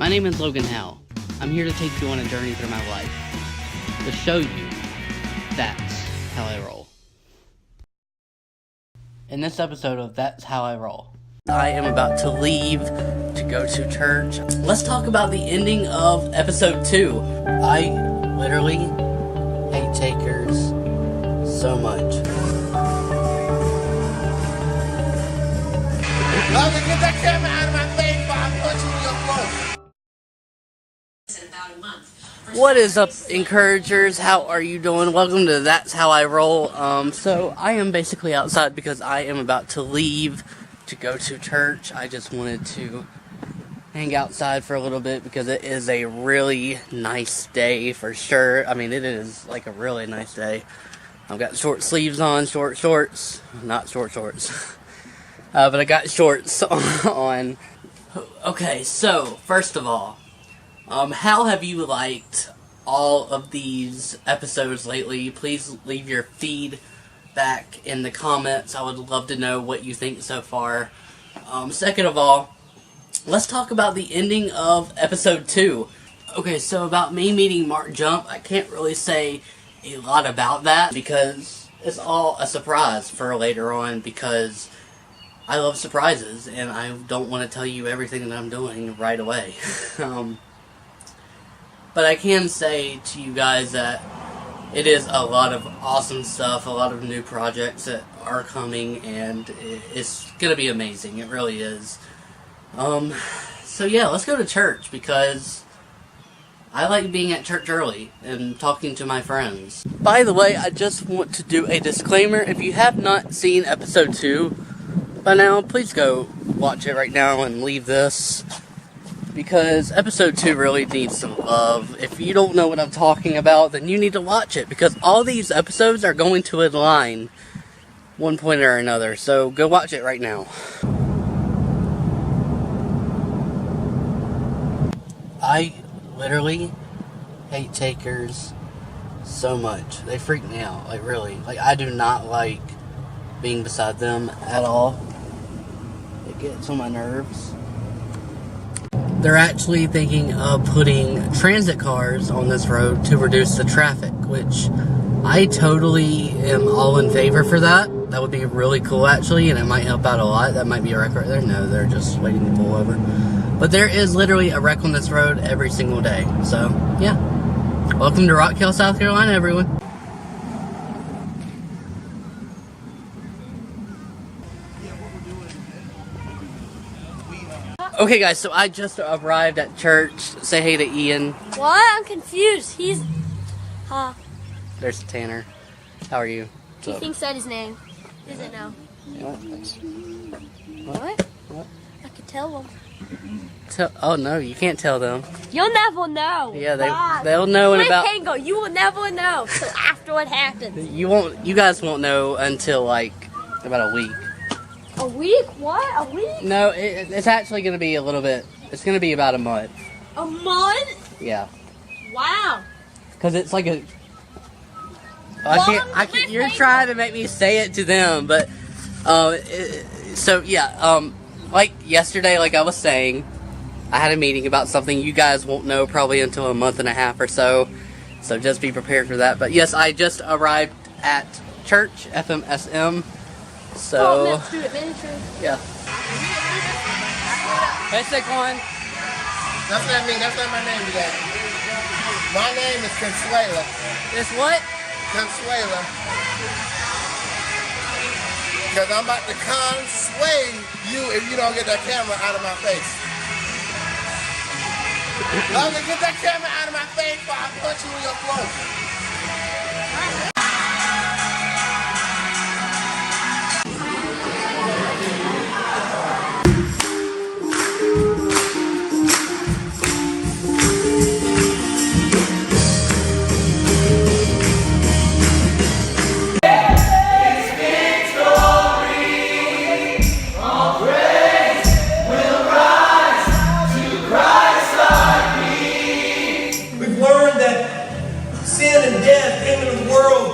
My name is Logan Howe. I'm here to take you on a journey through my life, to show you that's how I roll. In this episode of That's How I Roll, I am about to leave to go to church. Let's talk about the ending of episode 2. I literally hate takers so much. Logan, get that camera out of my face before I punch you in your throat. What is up, encouragers? How are you doing? Welcome to That's How I Roll. So I am basically outside because I am about to leave to go to church. I just wanted to hang outside for a little bit because it is a really nice day for sure. I mean, it is like a really nice day. I've got short sleeves on, short shorts, not short shorts, but I got shorts on. Okay, so first of all, how have you liked all of these episodes lately? Please leave your feedback in the comments. I would love to know what you think so far. Second of all, let's talk about the ending of episode 2. Okay, so about me meeting Mark Jump, I can't really say a lot about that because it's all a surprise for later on, because I love surprises and I don't want to tell you everything that I'm doing right away. But I can say to you guys that it is a lot of awesome stuff, a lot of new projects that are coming, and it's going to be amazing. It really is. So yeah, let's go to church because I like being at church early and talking to my friends. By the way, I just want to do a disclaimer. If you have not seen episode 2 by now, please go watch it right now and leave this, because episode 2 really needs some love. If you don't know what I'm talking about, then you need to watch it, because all these episodes are going to align one point or another. So go watch it right now. I literally hate takers so much. They freak me out, like really. Like, I do not like being beside them at all. It gets on my nerves. They're actually thinking of putting transit cars on this road to reduce the traffic, which I totally am all in favor for that. That would be really cool, actually, and it might help out a lot. That might be a wreck right there. No, they're just waiting to pull over. But there is literally a wreck on this road every single day. So, yeah. Welcome to Rock Hill, South Carolina, everyone. Okay, guys, so I just arrived at church. Say hey to Ian. What? I'm confused. He's... There's Tanner. How are you? He thinks that his name. He doesn't know. What? What? I could tell them. Oh, no, you can't tell them. You'll never know. Yeah, they'll know in about... Cliffhanger, you will never know till after it happens. You guys won't know until, like, about a week. A week? What? A week? No, it's actually going to be a little bit... It's going to be about a month. A month? Yeah. Wow. Because it's like a... I can't, you're trying to make me say it to them, but... So, yeah, like yesterday, like I was saying, I had a meeting about something you guys won't know probably until a month and a half or so. So just be prepared for that. But yes, I just arrived at church, FMSM. So, let's do it, miniature. Yeah. Hey, Saquon. That's not me. That's not my name today. My name is Consuela. It's what? Consuela. Because I'm about to consuade you if you don't get that camera out of my face. Logan, get that camera out of my face before I punch you in your throat. Sin and death came into the world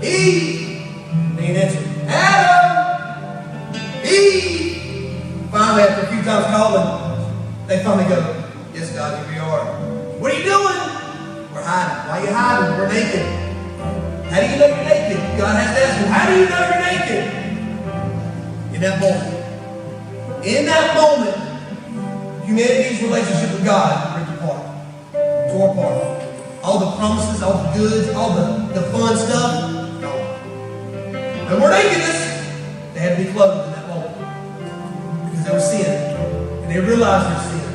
Eve. They didn't answer. Adam. Eve. Finally, after a few times calling, they finally go, yes, God, here we are. What are you doing? We're hiding. Why are you hiding? We're naked. How do you know you're naked? God has to ask him, how do you know you're naked? In that moment, humanity's relationship with God ripped apart, tore apart. All the promises, all the goods, all the fun stuff, gone. And we're nakedness. They had to be clothed in that moment because they were sin, and they realized their sin.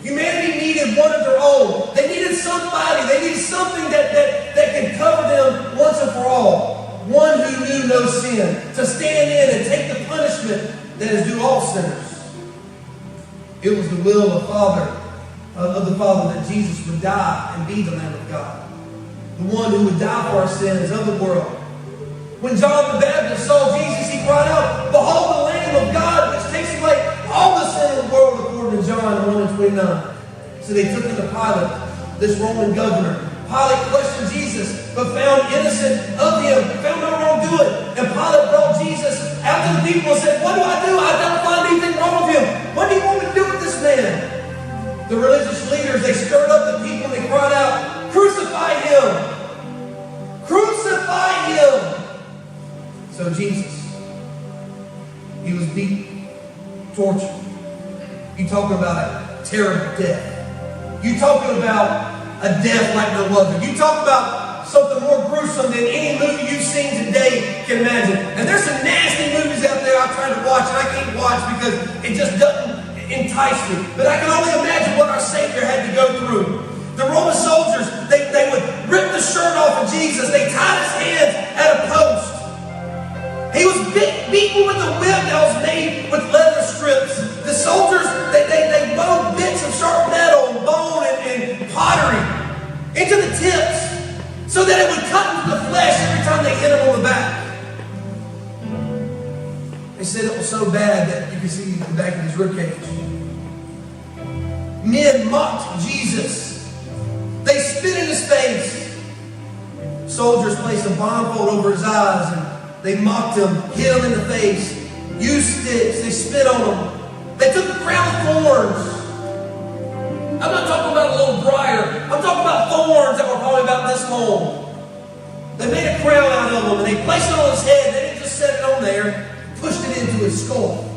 Humanity needed one of their own. They needed somebody. They needed something that could cover them once and for all. One who knew no sin, to stand in and take the punishment that is due all sinners. It was the will of the Father that Jesus would die and be the Lamb of God. The one who would die for our sins of the world. When John the Baptist saw Jesus, he cried out, behold the Lamb of God which takes away all the sin of the world, according to John 1:29. So they took him to Pilate, this Roman governor. Pilate questioned Jesus, but found innocent of him, found no wrongdoing. And Pilate brought Jesus out to the people and said, what do? I don't find anything wrong with him. What do you want me to do with this man? The religious leaders, they stirred up the people and they cried out, crucify him! Crucify him! So Jesus, he was beaten, tortured. You talking about a terrible death. You talking about a death like no other. You talk about something more gruesome than any movie you've seen today can imagine. And there's some nasty movies out there I'm trying to watch and I can't watch because it just doesn't entice me. But I can only imagine what our Savior had to go through. The Roman soldiers, they would rip the shirt off of Jesus. They tied his hands at a post. He was beaten with a whip that was made with leather strips. The soldiers, they wove bits of sharp metal and bone and pottery into the tips so that it would cut into the flesh every time they hit him on the back. They said it was so bad that you could see the back of his ribcage. Men mocked Jesus. They spit in his face. Soldiers placed a blindfold over his eyes and they mocked him, hit him in the face, used sticks, they spit on him. They took the crown of thorns. I'm not talking about a little briar. I'm talking about thorns that were probably about this long. They made a crown out of him and they placed it on his head. They didn't just set it on there, pushed it into his skull.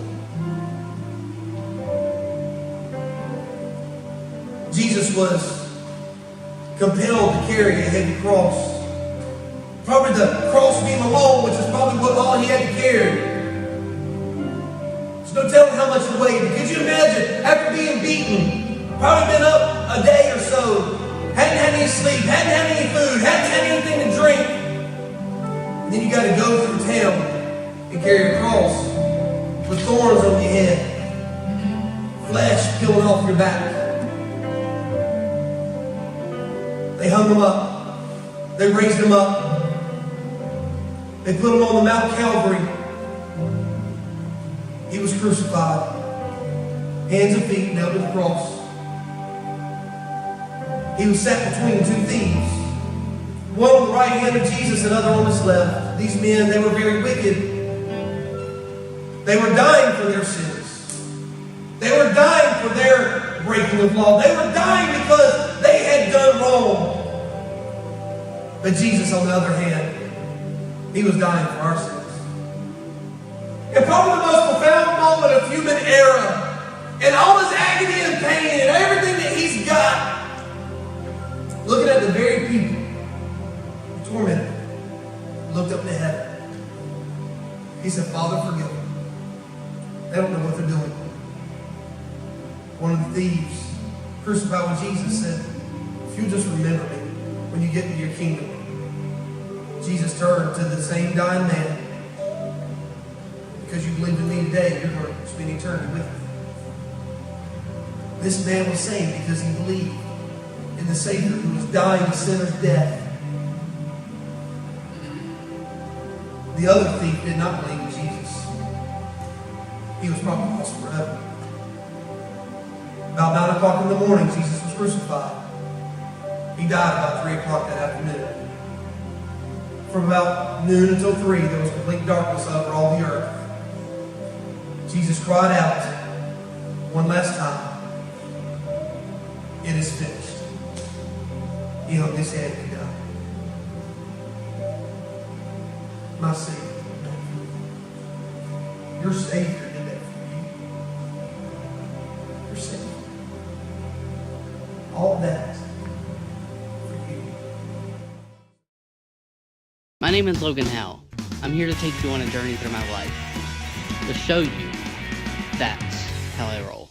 Jesus was compelled to carry a heavy cross. Probably the cross beam alone, which is probably all he had to carry. There's no telling how much it weighed. Could you imagine, after being beaten, probably been up a day or so, hadn't had any sleep, hadn't had any food, hadn't had anything to drink. And then you got to go through town and carry a cross with thorns on your head, flesh peeling off your back. They hung him up. They raised him up. They put him on the Mount Calvary. He was crucified. Hands and feet nailed to the cross. He was sat between two thieves. One on the right hand of Jesus, another on his left. These men, they were very wicked. They were dying for their sins. They were dying for their breaking of law. They were dying because they had done wrong. But Jesus, on the other hand, he was dying for our sins. And probably the most profound moment of human era, and all his agony and pain and everything that he's got, looking at the very people who tormented him, looked up to heaven. He said, Father, forgive them. They don't know what they're doing. One of the thieves crucified with Jesus said, if you just remember me when you get into your kingdom. Jesus turned to the same dying man. Because you believe in me today, you're going to spend eternity with me. This man was saved because he believed in the Savior who was dying a sinner's death. The other thief did not believe in Jesus. He was probably lost forever. About 9 o'clock in the morning, Jesus was crucified. He died about 3 o'clock that afternoon. from about noon until 3, there was complete darkness over all the earth. Jesus cried out one last time, "It is finished." He hung his head and died. My Savior. Your Savior did that for you. Your Savior. All that for you. My name is Logan Howe. I'm here to take you on a journey through my life. To show you that's how I roll.